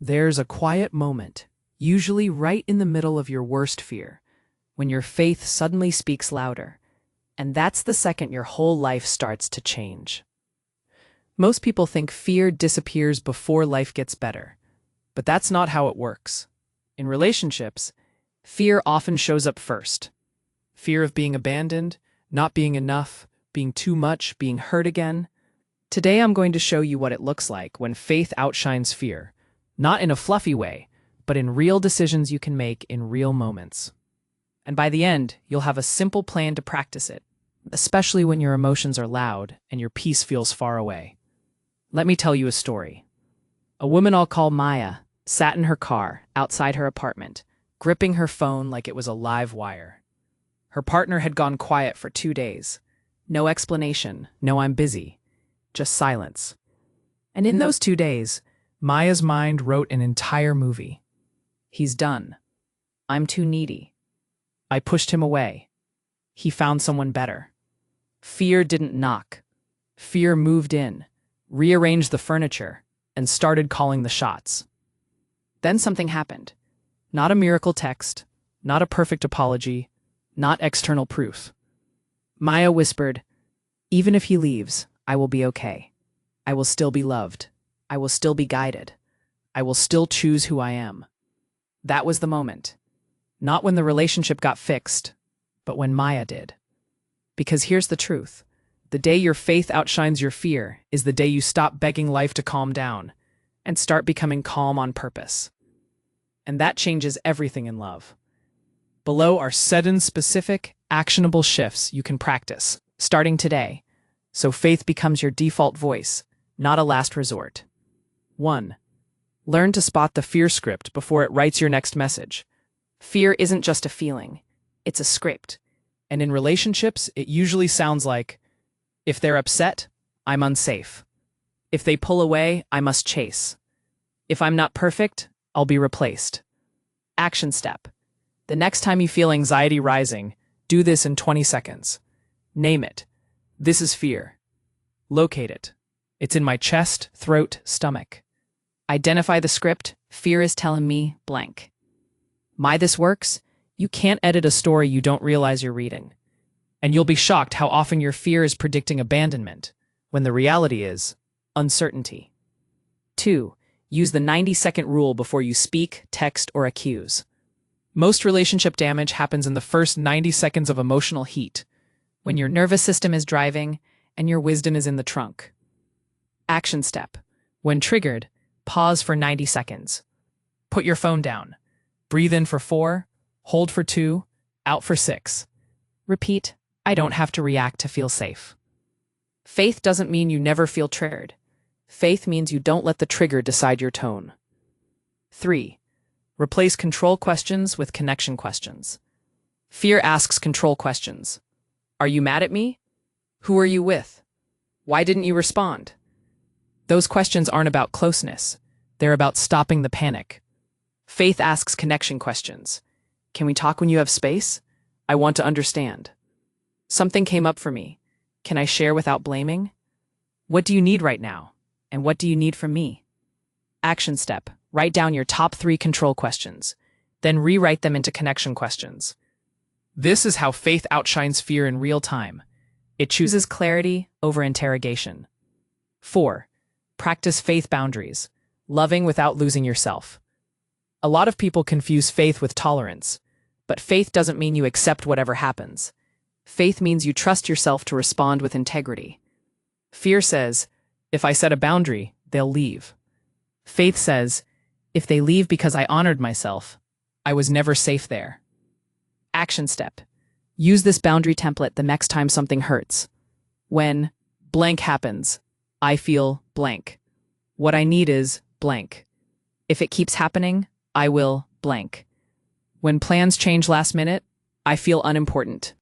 There's a quiet moment, usually right in the middle of your worst fear, when your faith suddenly speaks louder, and that's the second your whole life starts to change. Most people think fear disappears before life gets better, but that's not how it works. In relationships, fear often shows up first. Fear of being abandoned, not being enough, being too much, being hurt again. Today I'm going to show you what it looks like when faith outshines fear, not in a fluffy way, but in real decisions you can make in real moments. And by the end, you'll have a simple plan to practice it, especially when your emotions are loud and your peace feels far away. Let me tell you a story. A woman I'll call Maya sat in her car outside her apartment, gripping her phone like it was a live wire. Her partner had gone quiet for 2 days. No explanation, no I'm busy, just silence. And in those 2 days, Maya's mind wrote an entire movie. He's done. I'm too needy. I pushed him away. He found someone better. Fear didn't knock. Fear moved in, rearranged the furniture, and started calling the shots. Then something happened. Not a miracle text, not a perfect apology, not external proof. Maya whispered, "Even if he leaves, I will be okay. I will still be loved. I will still be guided. I will still choose who I am." That was the moment. Not when the relationship got fixed, but when Maya did. Because here's the truth. The day your faith outshines your fear is the day you stop begging life to calm down and start becoming calm on purpose. And that changes everything in love. Below are 7 specific, actionable shifts you can practice, starting today, so faith becomes your default voice, not a last resort. 1. Learn to spot the fear script before it writes your next message. Fear isn't just a feeling, it's a script. And in relationships, it usually sounds like, if they're upset, I'm unsafe. If they pull away, I must chase. If I'm not perfect, I'll be replaced. Action step. The next time you feel anxiety rising, do this in 20 seconds. Name it. This is fear. Locate it. It's in my chest, throat, stomach. Identify the script. Fear is telling me blank. This works? You can't edit a story you don't realize you're reading. And you'll be shocked how often your fear is predicting abandonment, when the reality is uncertainty. 2. Use the 90-second rule before you speak, text, or accuse. Most relationship damage happens in the first 90 seconds of emotional heat, when your nervous system is driving and your wisdom is in the trunk. Action step. When triggered, pause for 90 seconds. Put your phone down. Breathe in for 4, hold for 2, out for 6. Repeat, I don't have to react to feel safe. Faith doesn't mean you never feel triggered. Faith means you don't let the trigger decide your tone. 3. Replace control questions with connection questions. Fear asks control questions. Are you mad at me? Who are you with? Why didn't you respond? Those questions aren't about closeness. They're about stopping the panic. Faith asks connection questions. Can we talk when you have space? I want to understand. Something came up for me. Can I share without blaming? What do you need right now? And what do you need from me? Action step. Write down your top 3 control questions. Then rewrite them into connection questions. This is how faith outshines fear in real time. It chooses clarity over interrogation. 4. Practice faith boundaries. Loving without losing yourself. A lot of people confuse faith with tolerance, but faith doesn't mean you accept whatever happens. Faith means you trust yourself to respond with integrity. Fear says, if I set a boundary, they'll leave. Faith says, if they leave because I honored myself, I was never safe there. Action step. Use this boundary template the next time something hurts. When blank happens, I feel blank. What I need is blank. If it keeps happening, I will blank. When plans change last minute, I feel unimportant.